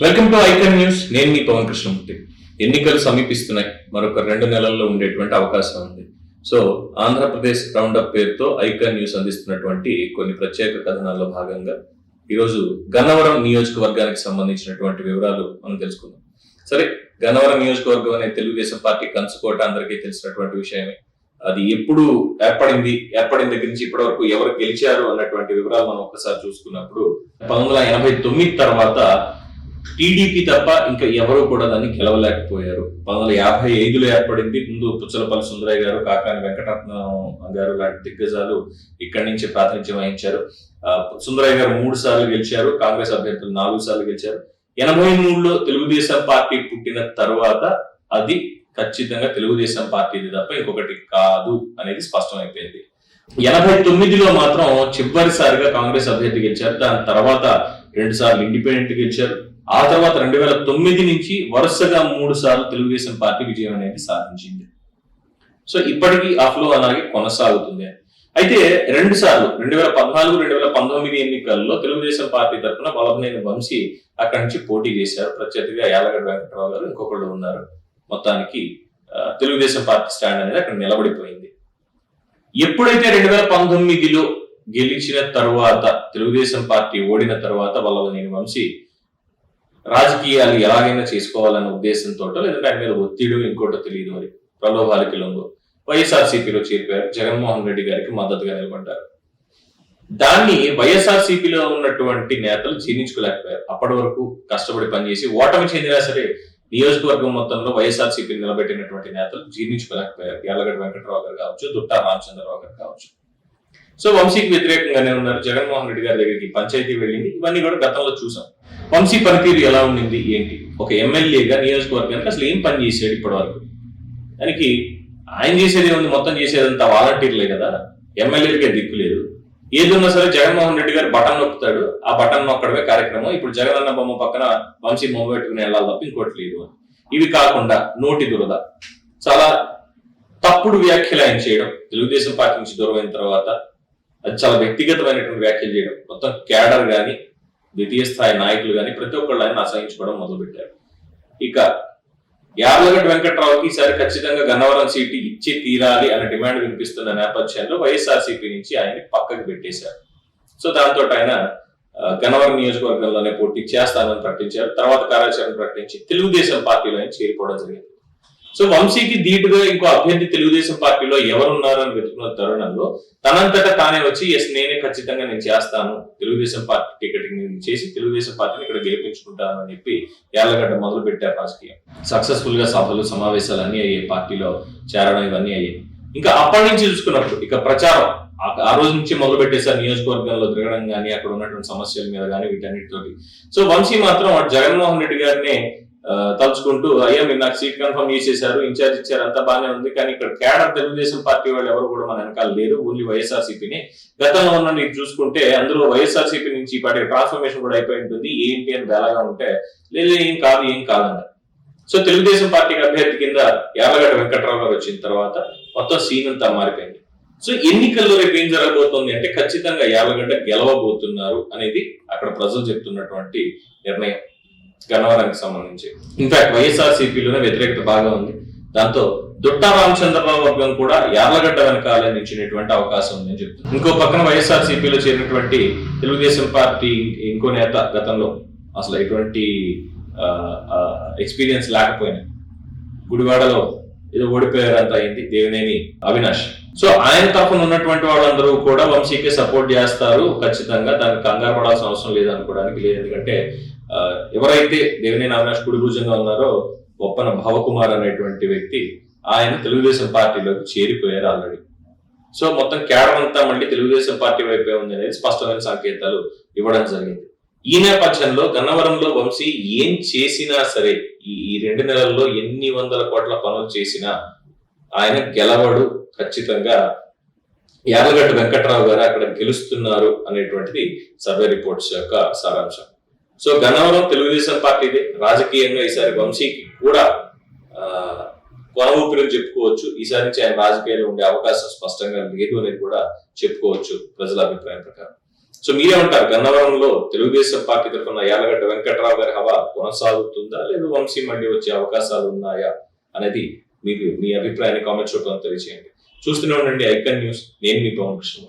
Welcome to icon news. నేను మీ పవన్ కృష్ణమూర్తి. ఎన్నికలు సమీపిస్తున్నాయి. మరొక 2 నెలల్లో ఉండేటువంటి అవకాశం ఉంది. సో ఆంధ్రప్రదేశ్ రౌండప్ పేరుతో ఐకాన్ న్యూస్ అందిస్తున్నటువంటి కొన్ని ప్రత్యేక కథనాల్లో భాగంగా ఈరోజు గన్నవరం నియోజకవర్గానికి సంబంధించినటువంటి వివరాలు మనం తెలుసుకుందాం. సరే, గన్నవరం నియోజకవర్గం అనే తెలుగుదేశం పార్టీ కంచుకోట అందరికీ తెలిసినటువంటి విషయమే. అది ఎప్పుడు ఏర్పడిన దగ్గర నుంచి ఇప్పటి వరకు ఎవరు గెలిచారు అన్నటువంటి వివరాలు మనం ఒకసారి చూసుకున్నప్పుడు 1989 తర్వాత టీడీపీ తప్ప ఇంకా ఎవరు కూడా దాన్ని గెలవలేకపోయారు. 1955లో ఏర్పడింది. ముందు పుచ్చలపల్లి సుందరయ్య గారు, కాకాని వెంకటరత్నం గారు లాంటి దిగ్గజాలు ఇక్కడి నుంచి ప్రాతినిధ్యం వహించారు. సుందరయ్య గారు 3 సార్లు గెలిచారు, కాంగ్రెస్ అభ్యర్థులు 4 సార్లు గెలిచారు. 83లో తెలుగుదేశం పార్టీ పుట్టిన తర్వాత అది ఖచ్చితంగా తెలుగుదేశం పార్టీది తప్ప ఇంకొకటి కాదు అనేది స్పష్టమైపోయింది. 89లో మాత్రం చివరిసారిగా కాంగ్రెస్ అభ్యర్థి గెలిచారు. దాని తర్వాత 2 సార్లు ఇండిపెండెంట్ గెలిచారు. ఆ తర్వాత 2009 నుంచి వరుసగా 3 సార్లు తెలుగుదేశం పార్టీ విజయం అనేది సాధించింది. సో ఇప్పటికీ ఆ ఫ్లో అలాగే కొనసాగుతుంది. అయితే 2 సార్లు 2014, 2019 ఎన్నికల్లో తెలుగుదేశం పార్టీ తరఫున వల్లభనేని వంశీ అక్కడి నుంచి పోటీ చేశారు. ప్రత్యర్థిగా యాలగడ్డ వెంకటరావు గారు ఇంకొకళ్ళు ఉన్నారు. మొత్తానికి తెలుగుదేశం పార్టీ స్టాండ్ అనేది అక్కడ నిలబడిపోయింది. ఎప్పుడైతే 2019లో గెలిచిన తర్వాత తెలుగుదేశం పార్టీ ఓడిన తర్వాత వల్లభనేని వంశీ రాజకీయాలు ఎలాగైనా చేసుకోవాలన్న ఉద్దేశంతో, లేదంటే ఆయన మీద ఒత్తిడి ఇంకోటో తెలియదు, మరి ప్రలోభాలకి లొంగు వైఎస్ఆర్సీపీలో చేరిపోయారు. జగన్మోహన్ రెడ్డి గారికి మద్దతుగా నిలబడ్డారు. దాన్ని వైఎస్ఆర్సీపీలో ఉన్నటువంటి నేతలు జీర్ణించుకోలేకపోయారు. అప్పటి వరకు కష్టపడి పనిచేసి ఓటమి చెందినా సరే నియోజకవర్గం మొత్తంలో వైఎస్ఆర్సీపీ నిలబెట్టినటువంటి నేతలు జీర్ణించుకోలేకపోయారు. యాలగడ్డ వెంకటరావు గారు కావచ్చు, దుట్టా రామచంద్రరావు గారు కావచ్చు. సో వంశీకి వ్యతిరేకంగానే ఉన్నారు. జగన్మోహన్ రెడ్డి గారి దగ్గరికి పంచాయతీ వెళ్ళింది. ఇవన్నీ కూడా గతంలో చూసాం. వంశీ పనితీరు ఎలా ఉండింది ఏంటి, ఒక ఎమ్మెల్యేగా నియోజకవర్గానికి అసలు ఏం పని చేశాడు ఇప్పటి వరకు? దానికి ఆయన చేసేది ఉంది, మొత్తం చేసేదంతా వాలంటీర్లే కదా, ఎమ్మెల్యేలకే దిక్కు లేదు. ఏదున్నా సరే జగన్మోహన్ రెడ్డి గారు బటన్ నొక్కుతాడు, ఆ బటన్ నొక్కడమే కార్యక్రమం. ఇప్పుడు జగన్ అన్న బొమ్మ పక్కన వంశీ బొమ్మ పెట్టుకుని వెళ్ళాలి తప్ప ఇంకోటి లేదు. ఇవి కాకుండా నోటి దురద, చాలా తప్పుడు వ్యాఖ్యలు ఆయన చేయడం, తెలుగుదేశం పార్టీ నుంచి దూరం అయిన తర్వాత అది చాలా వ్యక్తిగతమైనటువంటి వ్యాఖ్యలు చేయడం, మొత్తం క్యాడర్ గాని ద్వితీయ స్థాయి నాయకులు గాని ప్రతి ఒక్కళ్ళు ఆయన అసహించుకోవడం మొదలుపెట్టారు. ఇక యార్లగడ్డ వెంకట్రావుకి ఈసారి ఖచ్చితంగా గన్నవరం సీటు ఇచ్చి తీరాలి అనే డిమాండ్ వినిపిస్తున్న నేపథ్యంలో వైఎస్ఆర్సీపీ నుంచి ఆయన్ని పక్కకు పెట్టేశారు. సో దాంతో ఆయన గన్నవరం నియోజకవర్గంలోనే పోటీ చేస్తానని ప్రకటించారు. తర్వాత కార్యాచరణ ప్రకటించి తెలుగుదేశం పార్టీలో చేరిపోవడం జరిగింది. సో వంశీకి ధీటుగా ఇంకో అభ్యర్థి తెలుగుదేశం పార్టీలో ఎవరున్నారని వెతుకున్న తరుణంలో తనంతటా తానే వచ్చి నేనే ఖచ్చితంగా నేను చేస్తాను, తెలుగుదేశం పార్టీ టికెటింగ్ చేసి తెలుగుదేశం పార్టీని ఇక్కడ గెలిపించుకుంటాను అని చెప్పి యార్లగడ్డ మొదలు పెట్టారు రాజకీయం. సక్సెస్ఫుల్ గా సభలు సమావేశాలు అన్ని అయ్యాయి, పార్టీలో చేరడం ఇవన్నీ అయ్యాయి. ఇంకా అప్పటి నుంచి చూసుకున్నప్పుడు ఇక ప్రచారం ఆ రోజు నుంచి మొదలు పెట్టేసారు. నియోజకవర్గంలో తిరగడం కానీ, అక్కడ ఉన్నటువంటి సమస్యల మీద కానీ, వీటన్నిటితోటి. సో వంశీ మాత్రం జగన్మోహన్ రెడ్డి గారిని తలుచుకుంటూ, అయ్యా మీరు నాకు సీట్ కన్ఫర్మ్ చేసేసారు, ఇన్ఛార్జ్ ఇచ్చారు, అంతా బాగానే ఉంది, కానీ ఇక్కడ క్యాడర్ తెలుగుదేశం పార్టీ వాళ్ళు ఎవరు కూడా మన వెనకాల లేరు, ఓన్లీ వైఎస్ఆర్సీపీని. గతంలో ఉన్న మీరు చూసుకుంటే అందులో వైఎస్ఆర్సీపీ నుంచి ఇప్పటి ట్రాన్స్ఫర్మేషన్ కూడా అయిపోయి ఉంటుంది, ఏంటి అని బేలగా ఉంటే లేదు ఏం కాదన్న. సో తెలుగుదేశం పార్టీకి అభ్యర్థి కింద యార్లగడ్డ వెంకటరావు గారు వచ్చిన తర్వాత మొత్తం సీన్ అంతా మారిపోయింది. సో ఎన్నికల్లో రేపు ఏం జరగబోతోంది అంటే ఖచ్చితంగా యార్లగడ్డ గెలవబోతున్నారు అనేది అక్కడ ప్రజలు చెప్తున్నటువంటి నిర్ణయం గన్నవరానికి సంబంధించి. ఇన్ఫాక్ట్ వైఎస్ఆర్సీపీలోనే వ్యతిరేకత బాగా ఉంది. దాంతో దుట్టా రామచంద్రరావు వర్గం కూడా యార్లగడ్డ వెనకాల నిలిచినటువంటి అవకాశం ఉందని చెప్తుంది. ఇంకో పక్కన వైఎస్ఆర్సీపీలో చేరినటువంటి తెలుగుదేశం పార్టీ ఇంకో నేత గతంలో అసలు ఎటువంటి ఎక్స్పీరియన్స్ లేకపోయినా గుడివాడలో ఏదో ఓడిపోయారంతా అయింది, దేవినేని అవినాష్. సో ఆయన తరఫున ఉన్నటువంటి వాళ్ళందరూ కూడా వంశీకే సపోర్ట్ చేస్తారు ఖచ్చితంగా, దానికి కంగారు పడాల్సిన అవసరం లేదనుకోవడానికి లేదు. ఎందుకంటే ఎవరైతే దేవినేని అవినాష్ కుడి భుజంగా ఉన్నారో ఒప్పన భవకుమార్ అనేటువంటి వ్యక్తి ఆయన తెలుగుదేశం పార్టీలోకి చేరిపోయారు ఆల్రెడీ. సో మొత్తం క్యాడర్ అంతా మళ్ళీ తెలుగుదేశం పార్టీ వైపే ఉంది అనేది స్పష్టమైన సంకేతాలు ఇవ్వడం జరిగింది. ఈ నేపథ్యంలో గన్నవరంలో వంశీ ఏం చేసినా సరే, ఈ 2 నెలల్లో ఎన్ని వందల కోట్ల పనులు చేసినా ఆయన గెలవడు. ఖచ్చితంగా యార్లగడ్డ వెంకటరావు గారు అక్కడ గెలుస్తున్నారు అనేటువంటిది సర్వే రిపోర్ట్స్ యొక్క సారాంశం. సో గన్నవరం తెలుగుదేశం పార్టీదే. రాజకీయంగా ఈసారి వంశీకి కూడా కొన ఊపిరి చెప్పుకోవచ్చు. ఈసారి నుంచి ఆయన రాజకీయాల్లో ఉండే అవకాశం స్పష్టంగా లేదు అనేది కూడా చెప్పుకోవచ్చు ప్రజల అభిప్రాయం ప్రకారం. సో మీరేమంటారు, గన్నవరంలో తెలుగుదేశం పార్టీ తరఫున యాలగడ్డ వెంకట్రావు గారి హవా కొనసాగుతుందా లేదా వంశీ మళ్ళీ వచ్చే అవకాశాలు ఉన్నాయా అనేది మీకు మీ అభిప్రాయాన్ని కామెంట్స్ రూపంలో తెలియజేయండి. చూస్తూనే ఉండండి ఐకాన్ న్యూస్. నేను మీ పవన్ కృష్ణ.